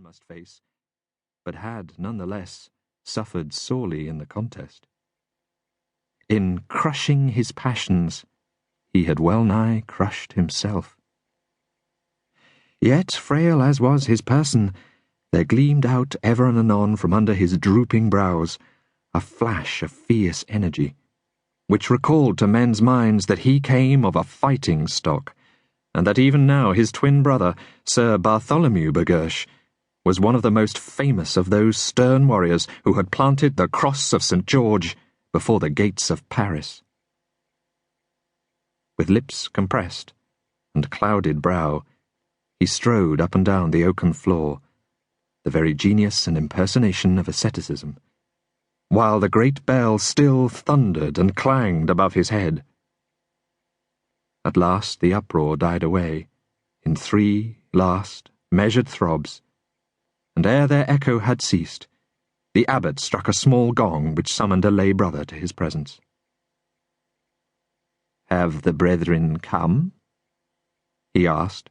must face, but had, nonetheless, suffered sorely in the contest. In crushing his passions, he had well-nigh crushed himself. Yet, frail as was his person, there gleamed out ever and anon from under his drooping brows a flash of fierce energy, which recalled to men's minds that he came of a fighting stock, and that even now his twin brother, Sir Bartholomew Bergersh, was one of the most famous of those stern warriors who had planted the cross of St. George before the gates of Paris. With lips compressed and clouded brow, he strode up and down the oaken floor, the very genius and impersonation of asceticism, while the great bell still thundered and clanged above his head. At last the uproar died away, in 3 last, measured throbs, and ere their echo had ceased, the abbot struck a small gong which summoned a lay brother to his presence. "Have the brethren come?" he asked,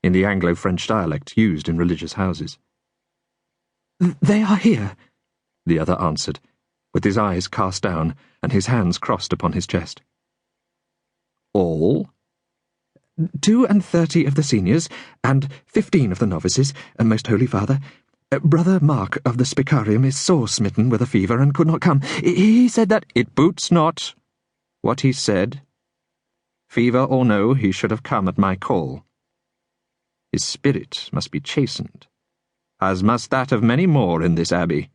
in the Anglo-French dialect used in religious houses. "They are here," the other answered, with his eyes cast down and his hands crossed upon his chest. "All?" 32 of the seniors, and 15 of the novices, Most Holy Father. Brother Mark of the Spicarium is sore smitten with a fever and could not come. He said that— "It boots not what he said. Fever or no, he should have come at my call. His spirit must be chastened, as must that of many more in this abbey.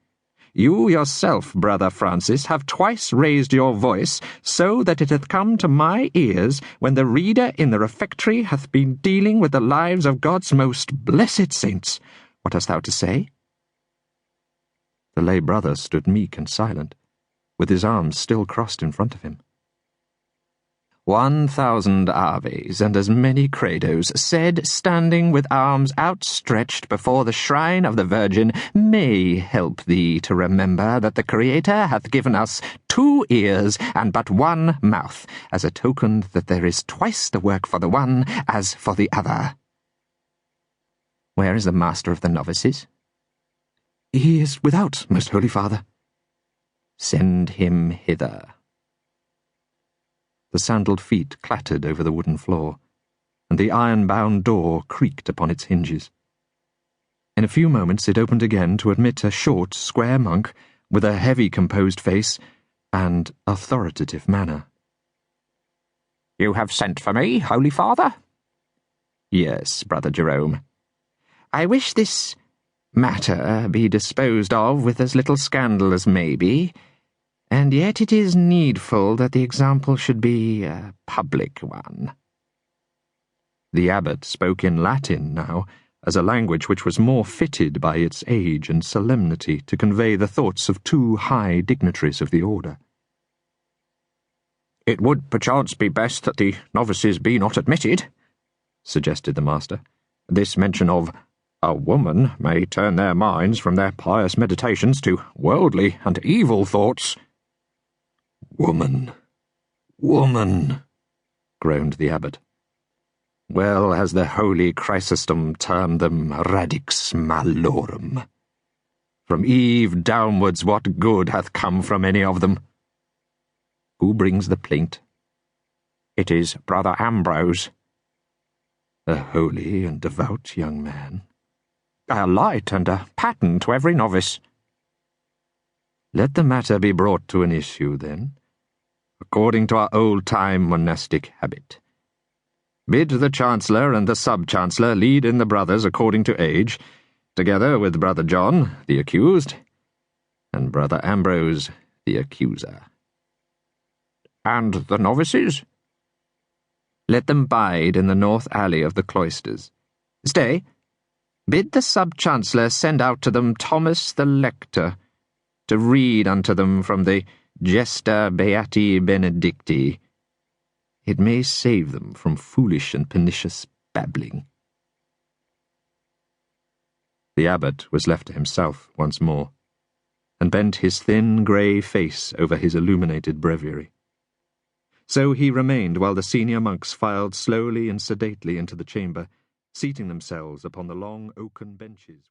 You yourself, Brother Francis, have twice raised your voice, so that it hath come to my ears when the reader in the refectory hath been dealing with the lives of God's most blessed saints. What hast thou to say?" The lay brother stood meek and silent, with his arms still crossed in front of him. 1,000 Aves and as many Credos, said standing with arms outstretched before the shrine of the Virgin, may help thee to remember that the Creator hath given us 2 ears and but 1 mouth, as a token that there is twice the work for the one as for the other. Where is the master of the novices? He is without, Most Holy Father. Send him hither. The sandalled feet clattered over the wooden floor, and the iron-bound door creaked upon its hinges. In a few moments it opened again to admit a short, square monk with a heavy, composed face and authoritative manner. "You have sent for me, Holy Father?" "Yes, Brother Jerome. I wish this matter be disposed of with as little scandal as may be, and yet it is needful that the example should be a public one." The abbot spoke in Latin now, as a language which was more fitted by its age and solemnity to convey the thoughts of 2 high dignitaries of the order. "It would perchance be best that the novices be not admitted," suggested the master. "This mention of a woman may turn their minds from their pious meditations to worldly and evil thoughts." "Woman, woman," groaned the abbot. "Well has the holy Chrysostom termed them radix malorum. From Eve downwards what good hath come from any of them? Who brings the plaint?" "It is Brother Ambrose." "A holy and devout young man." "A light and a pattern to every novice." "Let the matter be brought to an issue, then, according to our old-time monastic habit. Bid the Chancellor and the Sub-Chancellor lead in the brothers according to age, together with Brother John, the accused, and Brother Ambrose, the accuser." "And the novices?" "Let them bide in the north alley of the cloisters. Stay, bid the Sub-Chancellor send out to them Thomas the Lector, to read unto them from the Gesta Beati Benedicti. It may save them from foolish and pernicious babbling." The abbot was left to himself once more, and bent his thin grey face over his illuminated breviary. So he remained while the senior monks filed slowly and sedately into the chamber, seating themselves upon the long oaken benches.